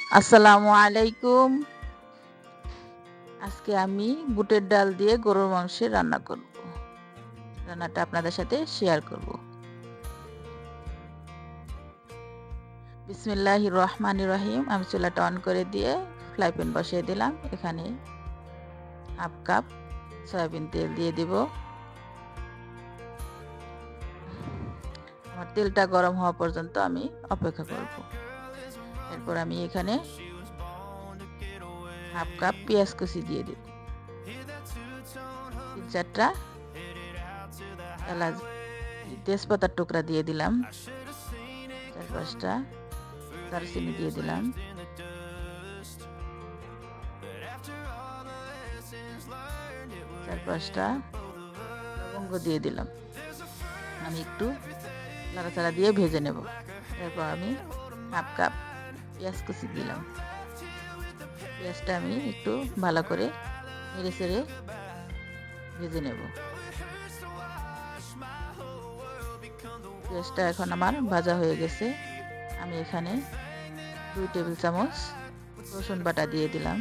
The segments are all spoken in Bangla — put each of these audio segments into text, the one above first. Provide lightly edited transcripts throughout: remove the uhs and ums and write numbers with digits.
আসসালামু আলাইকুম। আজকে আমি বুটের ডাল দিয়ে গরুর মাংসের রান্না করব। রান্নাটা আপনাদের সাথে শেয়ার করব। বিসমিল্লাহির রহমানির রহিম। আমি চুলাটা অন করে দিয়ে ফ্রাই প্যান বসিয়ে দিলাম। এখানে হাফ কাপ সয়াবিন তেল দিয়ে দিব। আমার তেলটা গরম হওয়া পর্যন্ত আমি অপেক্ষা করব। এরপর আমি এখানে হাফ কাপ পেঁয়াজ কুচি দিয়ে দেব। 3-4টা এলাচ, তেজপাতার টুকরা দিয়ে দিলাম। 4-5টা দারচিনি দিয়ে দিলাম। 4-5টা লবঙ্গ দিয়ে দিলাম। আমি একটু নাড়াচাড়া দিয়ে ভেজে নেব। এরপর আমি হাফ কাপ পেঁয়াজ কুচি দিলাম। পেঁয়াজটা আমি একটু ভালো করে নেড়ে চেড়ে ভেজে নেব। পেঁয়াজটা এখন আমার ভাজা হয়ে গেছে। আমি এখানে 2 টেবিল চামচ রসুন বাটা দিয়ে দিলাম।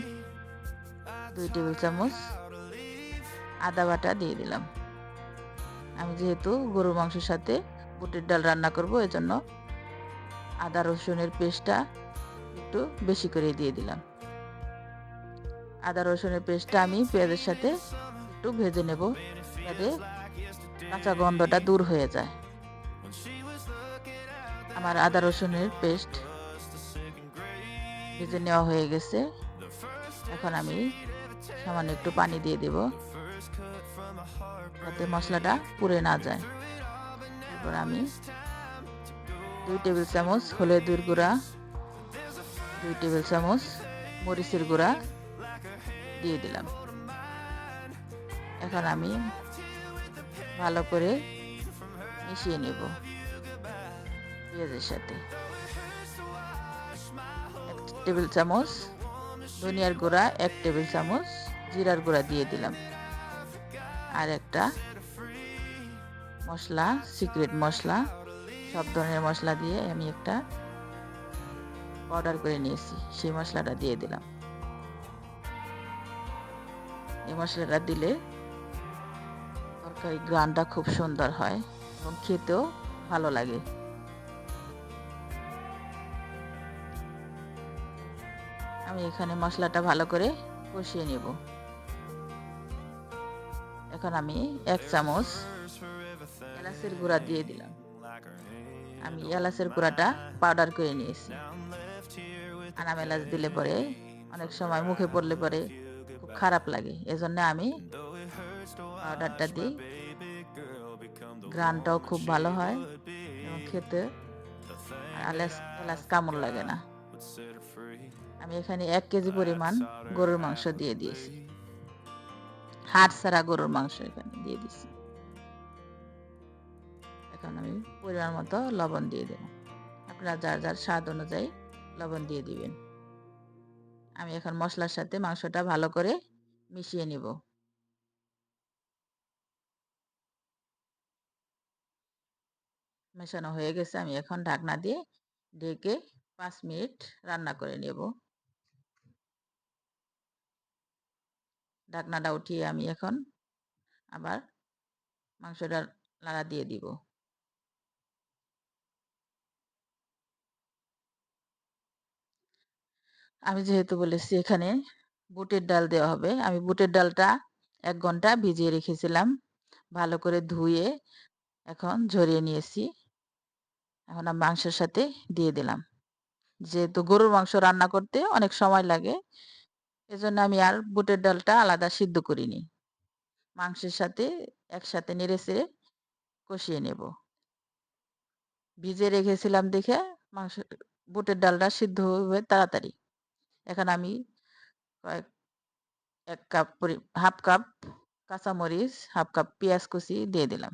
2 টেবিল চামচ আদা বাটা দিয়ে দিলাম। আমি যেহেতু গরুর মাংসের সাথে বুটের ডাল রান্না করব, এজন্য আদা রসুনের পেস্টটা একটু বেশি করে দিয়ে দিলাম। আদা রসুনের পেস্টটা আমি পেঁয়াজের সাথে একটু ভেজে নেব, যাতে কাঁচা গন্ধটা দূর হয়ে যায়। আমার আদা রসুনের পেস্ট ভেজে নেওয়া হয়ে গেছে। এখন আমি সামান্য একটু পানি দিয়ে দেব, যাতে মশলাটা পুড়ে না যায়। এরপর আমি 2 টেবিল চামচ হলুদের গুঁড়া, 2 টেবিল চামচ মরিচের গুঁড়া দিয়ে দিলাম। এখন আমি ভালো করে মিশিয়ে নেব পেঁয়াজের সাথে। 1 টেবিল চামচ ধনিয়ার গুঁড়া, 1 টেবিল চামচ জিরার গুঁড়া দিয়ে দিলাম। আর একটা মশলা, সিক্রেট মশলা, সব ধরনের মশলা দিয়ে আমি একটা পাউডার করে নিয়েছি, সেই মশলাটা দিয়ে দিলাম। এই মশলাটা দিলে তরকারির ঘ্রাণটা খুব সুন্দর হয় এবং খেতেও ভালো লাগে। আমি এখানে মশলাটা ভালো করে কষিয়ে নেব। এখন আমি 1 চামচ এলাচের গুঁড়া দিয়ে দিলাম। আমি এলাচের গুঁড়াটা পাউডার করে নিয়েছি। আনাম এলাচ দিলে পরে অনেক সময় মুখে পড়লে পরে খুব খারাপ লাগে, এজন্য আমি পাউডারটা দিই। ঘ্রাণটাও খুব ভালো হয় এবং খেতে এলাচ কামড় লাগে না। আমি এখানে 1 কেজি পরিমাণ গরুর মাংস দিয়ে দিয়েছি। হাড় ছাড়া গরুর মাংস এখানে দিয়ে দিছি। এখন আমি পরিমাণ মতো লবণ দিয়ে দেব। আপনারা যার যার স্বাদ অনুযায়ী লবণ দিয়ে দিবেন। আমি এখন মশলার সাথে মাংসটা ভালো করে মিশিয়ে নিব। মেশানো হয়ে গেছে। আমি এখন ঢাকনা দিয়ে ঢেকে 5 মিনিট রান্না করে নেব। ঢাকনাটা উঠিয়ে আমি এখন আবার মাংসটা নাড়া দিয়ে দিব। আমি যেহেতু বলেছি এখানে বুটের ডাল দেওয়া হবে, আমি বুটের ডালটা 1 ঘন্টা ভিজিয়ে রেখেছিলাম। ভালো করে ধুয়ে এখন ঝরিয়ে নিয়েছি। এখন আমি মাংসের সাথে দিয়ে দিলাম। যেহেতু গরুর মাংস রান্না করতে অনেক সময় লাগে, এজন্য আমি আর বুটের ডালটা আলাদা সিদ্ধ করিনি। মাংসের সাথে একসাথে নেড়েচেড়ে কষিয়ে নেব। ভিজিয়ে রেখেছিলাম দেখে মাংস বুটের ডালটা সিদ্ধ হবে তাড়াতাড়ি। এখন আমি কয়েক 1 কাপ হাফ কাপ কাঁচামরিচ, হাফ কাপ পেঁয়াজ কুচি দিয়ে দিলাম।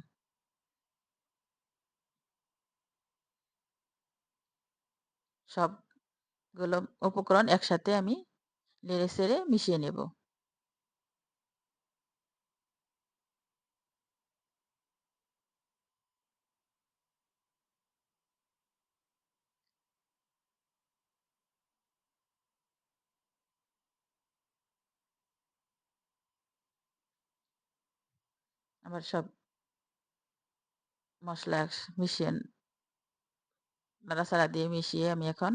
সবগুলো উপকরণ একসাথে আমি নেড়েচেড়ে মিশিয়ে নেব। আবার সব মসলা মিশিয়ে নাড়াচাড়া দিয়ে মিশিয়ে আমি এখন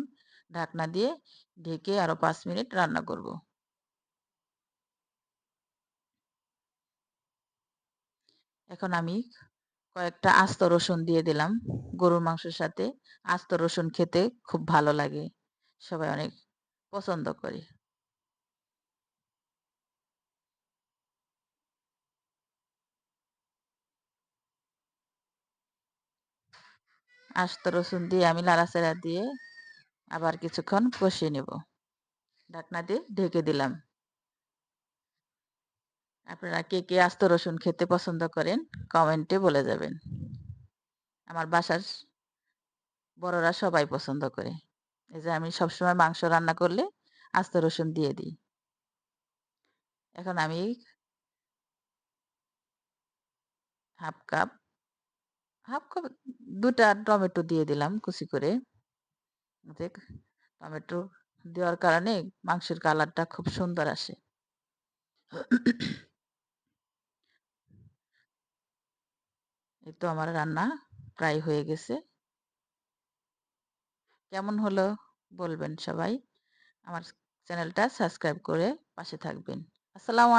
ঢাকনা দিয়ে ঢেকে আরো 5 মিনিট রান্না করব। এখন আমি কয়েকটা আস্ত রসুন দিয়ে দিলাম। গরুর মাংসের সাথে আস্ত রসুন খেতে খুব ভালো লাগে। সবাই অনেক পছন্দ করে। আস্ত রসুন দিয়ে আমি নাড়াচাড়া দিয়ে আবার কিছুক্ষণ কষিয়ে নেব। ঢাকনা দিয়ে ঢেকে দিলাম। আপনারা কে, কে আস্ত রসুন খেতে পছন্দ করেন কমেন্টে বলে যাবেন। আমার বাসার বড়রা সবাই পছন্দ করে। এই যে আমি সবসময় মাংস রান্না করলে আস্ত রসুন দিয়ে দিই। এখন আমি হাফ কাপ হাফ কাপ ২ টা টমেটো দিয়ে দিলাম কুচি করে। এতে টমেটো দেওয়ার কারণে মাংসের কালারটা খুব সুন্দর আসে। এই তো আমার রান্না প্রায় হয়ে গেছে। কেমন হলো বলবেন সবাই। আমার চ্যানেলটা সাবস্ক্রাইব করে পাশে থাকবেন। আসসালামু